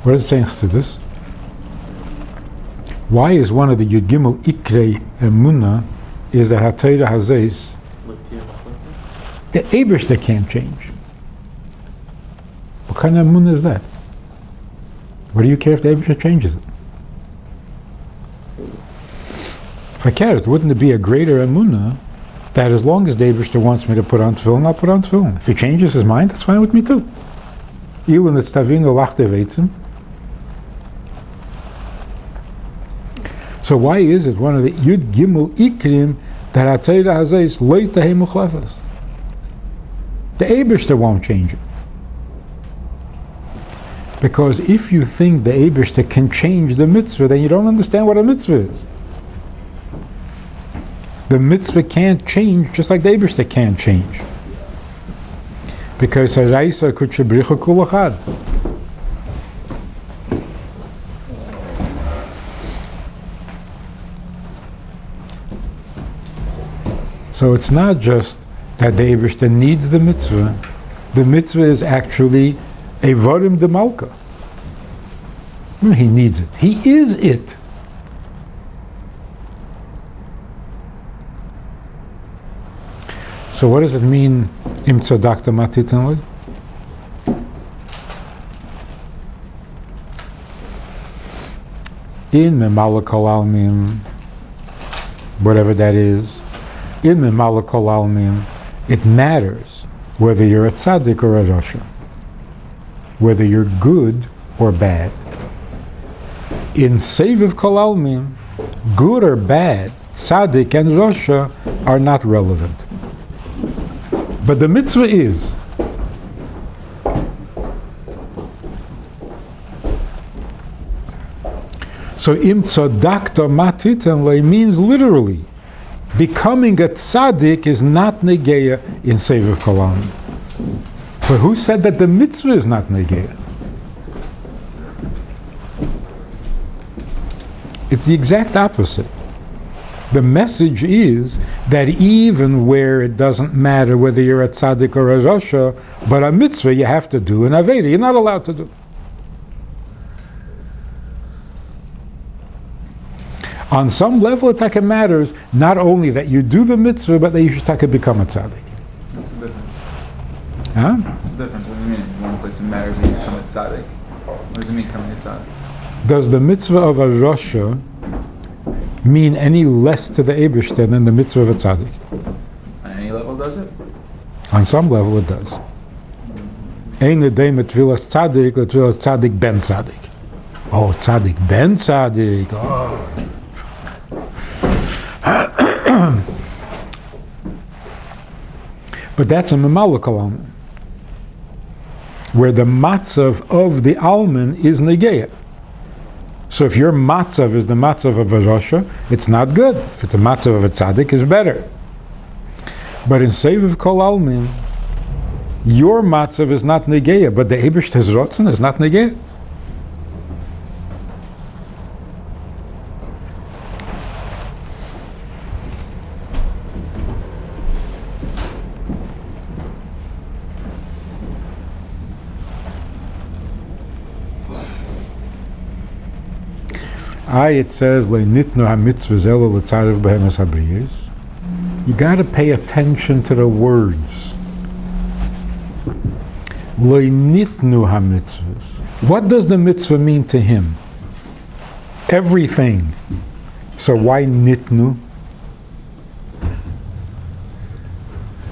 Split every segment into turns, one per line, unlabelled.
What does it say in Chassidus? Why is one of the Yud Gimel Ikrei Emunah is that HaTorah Hazeis, the Eibishter can't change? What kind of Emunah is that? What do you care if the Eibishter changes it? If I cared, wouldn't it be a greater Emunah that as long as the Eibishter wants me to put on tefillin, I'll put on tefillin. If he changes his mind, that's fine with me too. Ilun et stavinu lachte veitzim. So why is it one of the Yud Gimel Ikrim that HaTorah Hazeis lo yitahei muchlefes? The Eibishter won't change it. Because if you think the Eibishter can change the mitzvah, then you don't understand what a mitzvah is. The mitzvah can't change just like the Eibishter can't change. Because Haraisa kutshebricha kul achad. So it's not just that the Eibishter needs the mitzvah. The mitzvah is actually a varim de malka. He needs it. He is it. So what does it mean, im tzadakta matitan li? In memala kol almim, whatever that is, in memala kol almim, it matters whether you're a tzaddik or a rasha, whether you're good or bad. In seviv kol almim, good or bad, tzaddik and rasha are not relevant. But the mitzvah is. So im tzadakta matitan le means literally, becoming a tzaddik is not negeya in seviv kol almim. But who said that the mitzvah is not negeya? It's the exact opposite. The message is that even where it doesn't matter whether you're a tzaddik or a rasha, but a mitzvah you have to do, an aveda you're not allowed to do. On some level, it matters not only that you do the mitzvah, but that you should become a tzaddik.
What's the difference?
Huh?
What's the difference? What do you mean? In one place it matters when you become a tzaddik. What does it mean becoming a tzaddik?
Does the mitzvah of a rasha mean any less to the Eibishter than the mitzvah of a tzaddik?
On any level does it?
On some level it does. Ein edei metvilas tzaddik, letvilas tzaddik ben tzaddik. Oh, tzaddik ben tzaddik. Oh. But that's a memalek alman, where the matzav of the alman is negeya. So if your matzav is the matzav of a rasha, it's not good. If it's a matzav of a tzaddik, it's better. But in seviv kol almin, your matzav is not negeya, but the Eibishter's rotzen is not negeya. It says, "Le'nitnu hamitzvah zelo l'tzarev behemes habriyos." You got to pay attention to the words. Le'nitnu hamitzvahs. What does the mitzvah mean to him? Everything. So why nitnu?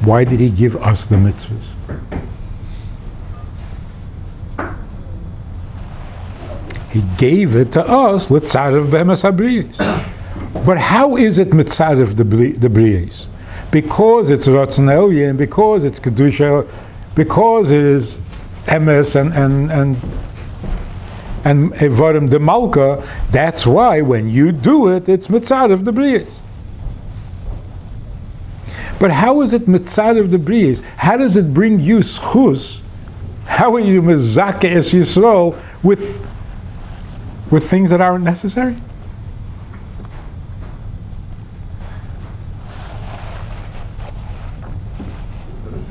Why did he give us the mitzvahs? He gave it to us, l'tzarev behemes habriyos. But how is it mitzarev the briyos? Because it's ratzon elyon, and because it's kedusha, because it is emes and evarim de malka. That's why when you do it, it's mitzarev the briyos. But how is it mitzarev the briyos? How does it bring you schus? How are you mezake es Yisrael with things that aren't necessary?
It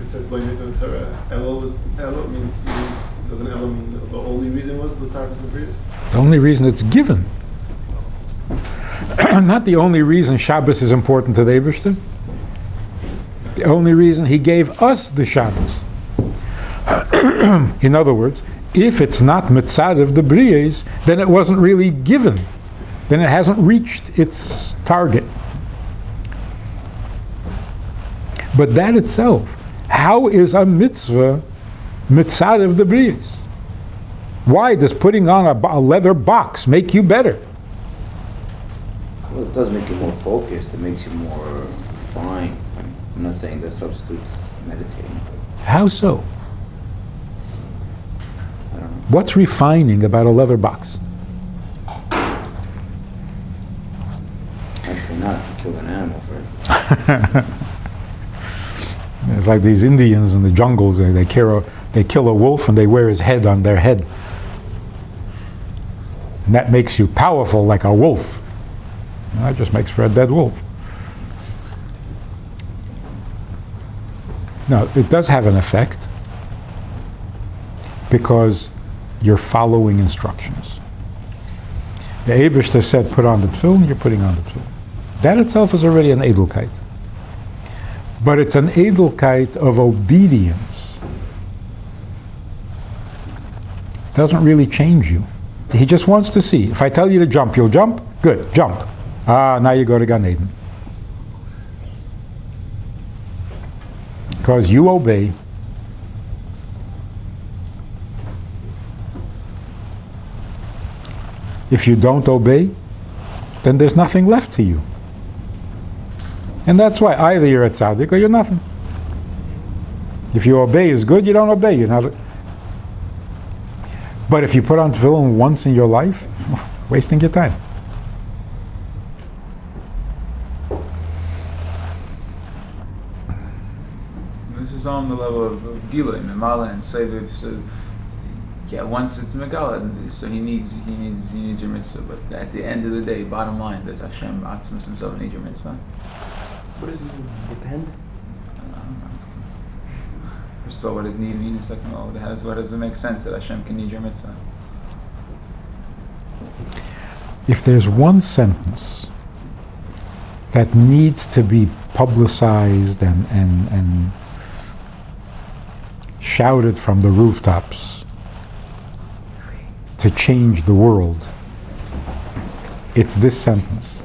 says Torah. Elul means Doesn't Ella mean the only reason was the Tzarkas and Bris?
The only reason it's given. Not the only reason Shabbos is important to the Eibishter. The only reason he gave us the Shabbos. In other words, if it's not mitzad of the Briyas, then it wasn't really given. Then it hasn't reached its target. But that itself, how is a mitzvah mitzad of the Briyas? Why does putting on a leather box make you better?
Well, it does make you more focused. It makes you more refined. I'm not saying that substitutes meditating.
How so?
I don't know.
What's refining about a leather box?
Actually not. You killed an animal for it.
It's like these Indians in the jungles, they kill a wolf and they wear his head on their head. And that makes you powerful like a wolf. And that just makes for a dead wolf. No, it does have an effect because you're following instructions. The Eibishter said, put on the tefillin, you're putting on the tefillin. That itself is already an edelkeit. But it's an edelkeit of obedience. It doesn't really change you. He just wants to see. If I tell you to jump, you'll jump? Good, jump. Now you go to Gan Eden. Because you obey. If you don't obey, then there's nothing left to you. And that's why either you're a tzaddik or you're nothing. If you obey is good, you don't obey. You're not. But if you put on tefillin once in your life, wasting your time.
This is on the level of Gilui, Memala, and Seviv. So, yeah, once it's Megala, so he needs your mitzvah. But at the end of the day, bottom line, does Hashem Atzmus himself need your mitzvah?
What does it mean? Depend?
I don't know. First of all, what does need mean? Second of all, what does it make sense that Hashem can need your mitzvah?
If there's one sentence that needs to be publicized and shouted from the rooftops to change the world, it's this sentence.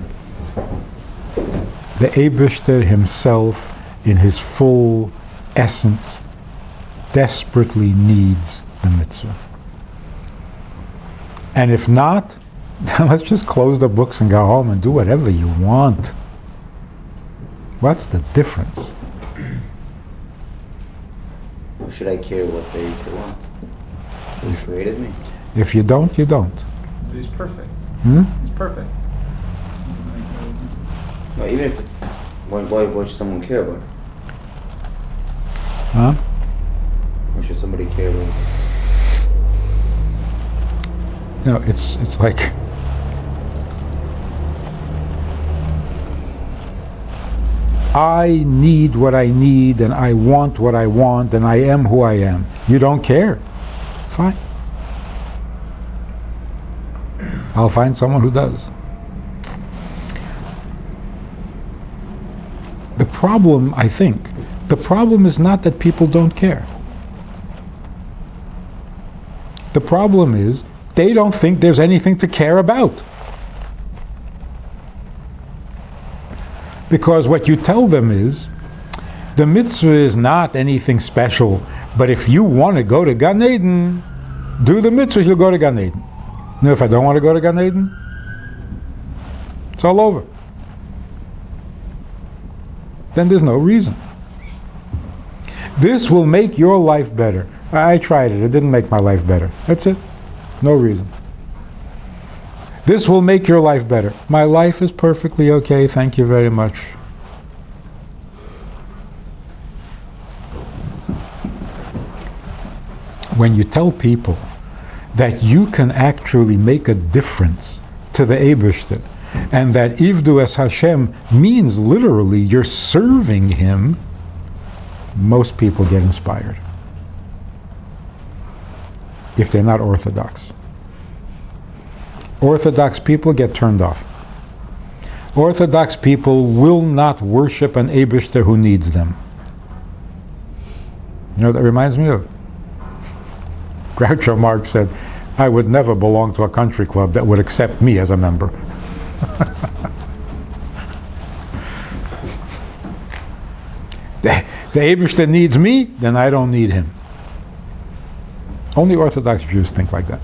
The Eibishter himself, in his full essence, desperately needs the mitzvah. And if not, then let's just close the books and go home and do whatever you want. What's the difference?
Or should I care what they want? He created me.
If you don't, you don't.
He's perfect. He's perfect.
No, even if why should someone care about it?
Huh?
Why should somebody care about it?
You know, it's like I need what I need and I want what I want and I am who I am. You don't care? Fine. I'll find someone who does. The problem, I think, the problem is not that people don't care. The problem is they don't think there's anything to care about. Because what you tell them is, the mitzvah is not anything special, but if you want to go to Gan Eden, do the mitzvah, you'll go to Gan Eden. Now, if I don't want to go to Gan Eden, it's all over. Then there's no reason. This will make your life better. I tried it. It didn't make my life better. That's it. No reason. This will make your life better. My life is perfectly okay. Thank you very much. When you tell people that you can actually make a difference to the Eibishter, and that Ivdu es Hashem means literally you're serving Him, most people get inspired. if they're not Orthodox. Orthodox people get turned off. Orthodox people will not worship an Eibishter who needs them. You know what that reminds me of? Groucho Marx said, I would never belong to a country club that would accept me as a member. The Eibishter needs me, then I don't need him. Only Orthodox Jews think like that.